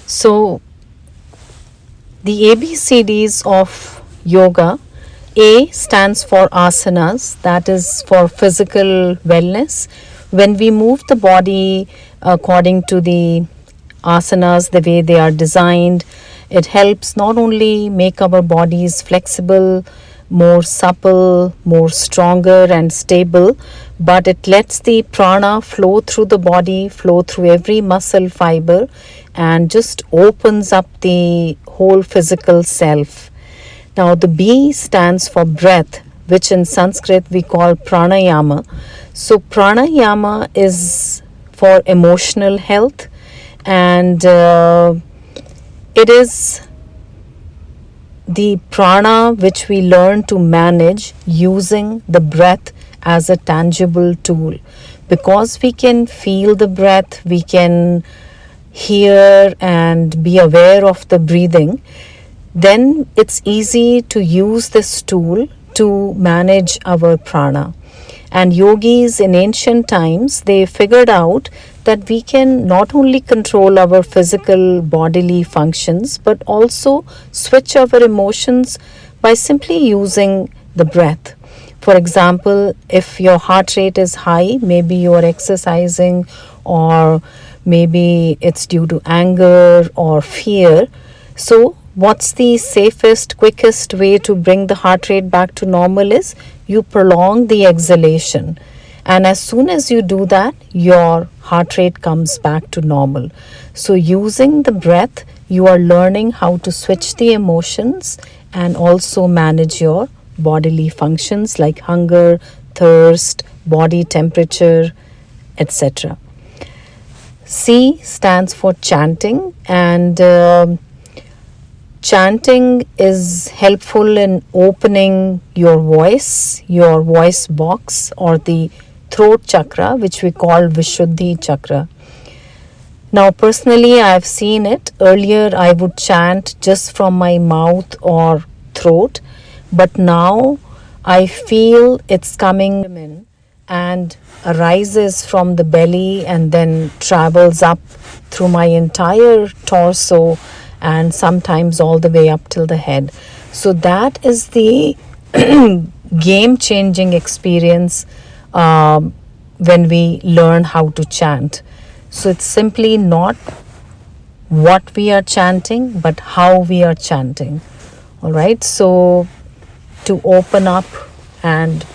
So, the ABCDs of yoga: A stands for asanas, that is for physical wellness. When we move the body according to the asanas, the way they are designed, it helps not only make our bodies flexible, more supple, more stronger and stable, but it lets the prana flow through the body, flow through every muscle fiber, and just opens up the whole physical self. Now, the B stands for breath, which in Sanskrit we call pranayama. So, pranayama is for emotional health, and it is the prana which we learn to manage using the breath as a tangible tool. Because we can feel the breath, we can hear and be aware of the breathing, then it's easy to use this tool to manage our prana. And yogis in ancient times, they figured out that we can not only control our physical bodily functions, but also switch our emotions by simply using the breath. For example, if your heart rate is high, maybe you are exercising, or maybe it's due to anger or fear. So, what's the safest, quickest way to bring the heart rate back to normal is you prolong the exhalation. And as soon as you do that, your heart rate comes back to normal. So, using the breath, you are learning how to switch the emotions and also manage your bodily functions like hunger, thirst, body temperature, etc. C stands for chanting, and chanting is helpful in opening your voice box, or the throat chakra, which we call Vishuddhi chakra. Now, personally, I've seen it. Earlier, I would chant just from my mouth or throat, but now I feel it's coming in and arises from the belly and then travels up through my entire torso and sometimes all the way up till the head. So that is the game-changing experience when we learn how to chant. So it's simply not what we are chanting, but how we are chanting. All right, so to open up, and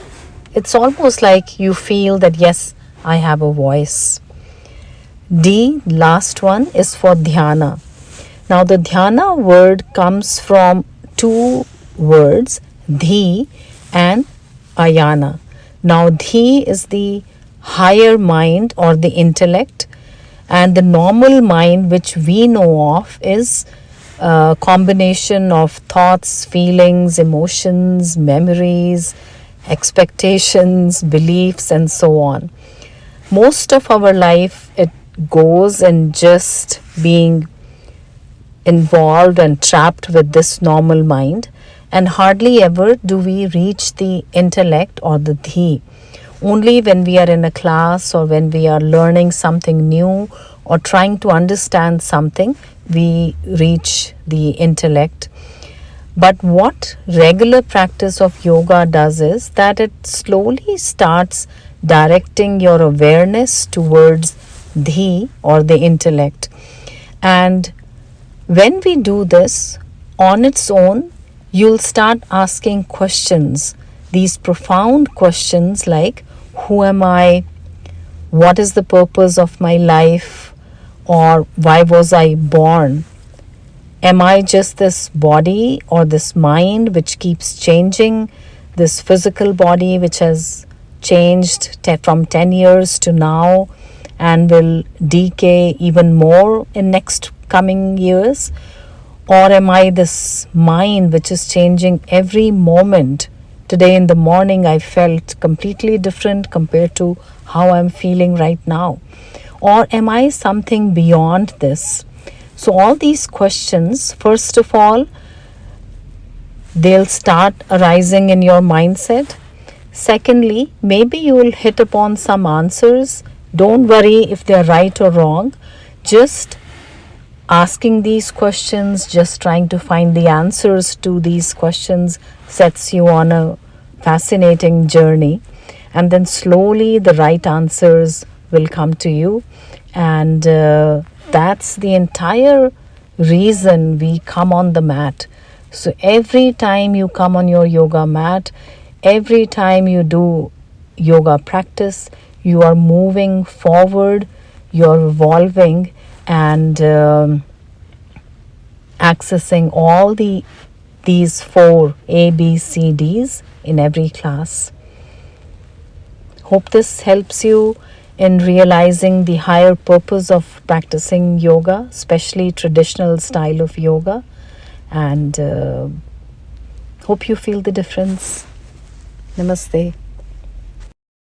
it's almost like you feel that, yes, I have a voice. D, last one, is for dhyana. Now, the dhyana word comes from two words, dhi and ayana. Now, dhi is the higher mind or the intellect, and the normal mind, which we know of, is a combination of thoughts, feelings, emotions, memories, expectations, beliefs, and so on. Most of our life, it goes in just being involved and trapped with this normal mind, and hardly ever do we reach the intellect or the dhi. Only when we are in a class or when we are learning something new or trying to understand something, we reach the intellect. But what regular practice of yoga does is that it slowly starts directing your awareness towards dhi or the intellect. And when we do this on its own, you'll start asking questions, these profound questions like, who am I? What is the purpose of my life? Or why was I born? Am I just this body or this mind which keeps changing, this physical body which has changed from 10 years to now and will decay even more in next coming years? Or am I this mind which is changing every moment? Today in the morning I felt completely different compared to how I'm feeling right now. Or am I something beyond this? So all these questions, first of all, they'll start arising in your mindset. Secondly, maybe you will hit upon some answers. Don't worry if they're right or wrong. Just asking these questions, just trying to find the answers to these questions, sets you on a fascinating journey. And then slowly the right answers will come to you. And that's the entire reason we come on the mat. So every time you come on your yoga mat, every time you do yoga practice, you are moving forward, you're evolving, and accessing all these four ABCDs in every class. Hope this helps you in realizing the higher purpose of practicing yoga, especially traditional style of yoga, and hope you feel the difference. Namaste.